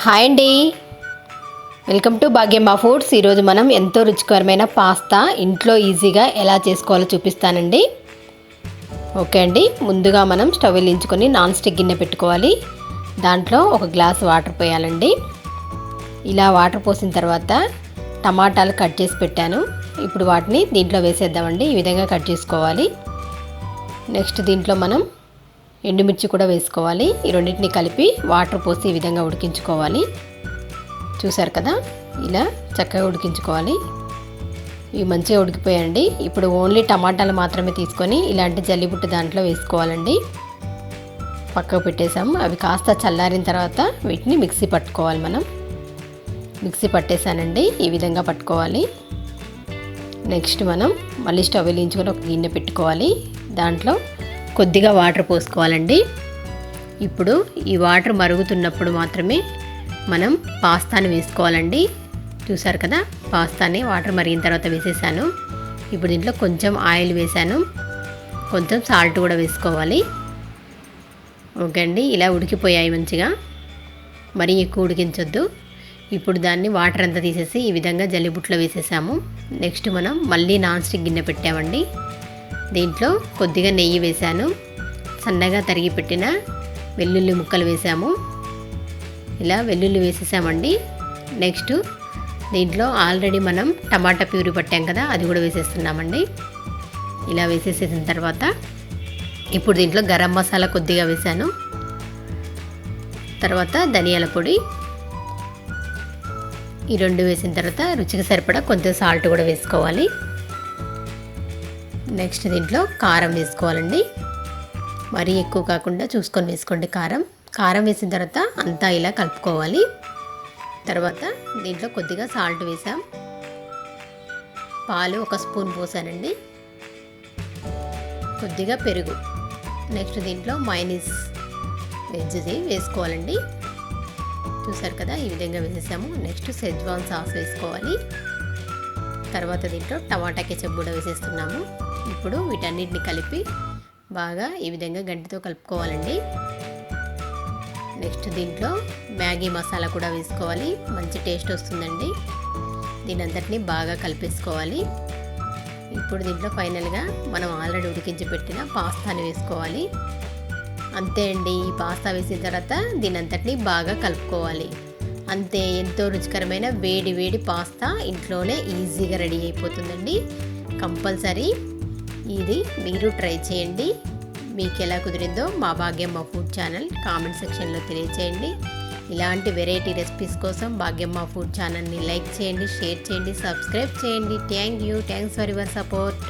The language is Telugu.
హాయ్ అండి, వెల్కమ్ టు భాగ్యమ్మ ఫుడ్స్. ఈరోజు మనం ఎంతో రుచికరమైన పాస్తా ఇంట్లో ఈజీగా ఎలా చేసుకోవాలో చూపిస్తానండి. ఓకే అండి, ముందుగా మనం స్టవ్ వెలిగించుకొని నాన్ స్టిక్ గిన్నె పెట్టుకోవాలి. దాంట్లో ఒక గ్లాస్ వాటర్ పోయాలండి. ఇలా వాటర్ పోసిన తర్వాత టమాటాలు కట్ చేసి పెట్టాను. ఇప్పుడు వాటిని దీంట్లో వేసేద్దామండి. ఈ విధంగా కట్ చేసుకోవాలి. నెక్స్ట్ దీంట్లో మనం ఎండుమిర్చి కూడా వేసుకోవాలి. ఈ రెండింటిని కలిపి వాటర్ పోసి ఈ విధంగా ఉడికించుకోవాలి. చూసారు కదా, ఇలా చక్కగా ఉడికించుకోవాలి. ఇవి మంచిగా ఉడికిపోయాయండి. ఇప్పుడు ఓన్లీ టమాటాలు మాత్రమే తీసుకొని ఇలాంటి జల్లిబుట్ట దాంట్లో వేసుకోవాలండి. పక్కకు పెట్టేసాము. అవి కాస్త చల్లారిన తర్వాత వీటిని మిక్సీ పట్టుకోవాలి. మనం మిక్సీ పట్టేసానండి. ఈ విధంగా పట్టుకోవాలి. నెక్స్ట్ మనం మళ్ళీ స్టవ్ వెలిగించుకొని ఒక గిన్నె పెట్టుకోవాలి. దాంట్లో కొద్దిగా వాటర్ పోసుకోవాలండి. ఇప్పుడు ఈ వాటర్ మరుగుతున్నప్పుడు మాత్రమే మనం పాస్తాని వేసుకోవాలండి. చూసారు కదా, పాస్తాని వాటర్ మరిగిన తర్వాత వేసేసాను. ఇప్పుడు దీంట్లో కొంచెం ఆయిల్ వేసాను, కొంచెం సాల్ట్ కూడా వేసుకోవాలి. ఓకే అండి, ఇలా ఉడికిపోయాయి మంచిగా. మరీ ఎక్కువ ఉడికించొద్దు. ఇప్పుడు దాన్ని వాటర్ అంతా తీసేసి ఈ విధంగా జల్లిబుట్లో వేసేసాము. నెక్స్ట్ మనం మళ్ళీ నాన్ స్టిక్ గిన్నె పెట్టామండి. దీంట్లో కొద్దిగా నెయ్యి వేసాను, సన్నగా తరిగి పెట్టిన వెల్లుల్లి ముక్కలు వేసాము. ఇలా వెల్లుల్లి వేసేసామండి. నెక్స్ట్ దీంట్లో ఆల్రెడీ మనం టమాటా ప్యూరీ పట్టాం కదా, అది కూడా వేసేస్తున్నామండి. ఇలా వేసేసిన తర్వాత ఇప్పుడు దీంట్లో గరం మసాలా కొద్దిగా వేసాను, తర్వాత ధనియాల పొడి. ఈ రెండు వేసిన తర్వాత రుచికి సరిపడా కొంచెం సాల్ట్ కూడా వేసుకోవాలి. నెక్స్ట్ దీంట్లో కారం వేసుకోవాలండి. మరీ ఎక్కువ కాకుండా చూసుకొని వేసుకోండి కారం వేసిన తర్వాత అంతా ఇలా కలుపుకోవాలి. తర్వాత దీంట్లో కొద్దిగా సాల్ట్ వేసాం, పాలు 1 స్పూన్ పోసానండి, కొద్దిగా పెరుగు. నెక్స్ట్ దీంట్లో మైనీస్ వెజ్ది వేసుకోవాలండి. చూసారు కదా, ఈ విధంగా వేసేసాము. నెక్స్ట్ షెజ్వాన్ సాస్ వేసుకోవాలి. తర్వాత దీంట్లో టమాటా కెచప్ కూడా వేసేస్తున్నాము. ఇప్పుడు వీటన్నిటిని కలిపి బాగా ఈ విధంగా గంటితో కలుపుకోవాలండి. నెక్స్ట్ దీంట్లో మ్యాగీ మసాలా కూడా వేసుకోవాలి, మంచి టేస్ట్ వస్తుందండి. దీని అంతటిని బాగా కలిపేసుకోవాలి. ఇప్పుడు దీంట్లో ఫైనల్గా మనం ఆల్రెడీ ఉడికించి పెట్టిన పాస్తాని వేసుకోవాలి. అంతే అండి, ఈ పాస్తా వేసిన తర్వాత దీని అంతటిని బాగా కలుపుకోవాలి. అంతే, ఎంతో రుచికరమైన వేడి వేడి పాస్తా ఇంట్లోనే ఈజీగా రెడీ అయిపోతుందండి. కంపల్సరీ ఇది మీరు ట్రై చేయండి. మీకు ఎలా కుదిరిందో మా భాగ్యమ్మ ఫుడ్ ఛానల్ కామెంట్ సెక్షన్లో తెలియచేయండి. ఇలాంటి వెరైటీ రెసిపీస్ కోసం భాగ్యమ్మ ఫుడ్ ఛానల్ని లైక్ చేయండి, షేర్ చేయండి, సబ్స్క్రైబ్ చేయండి. Thanks for your support.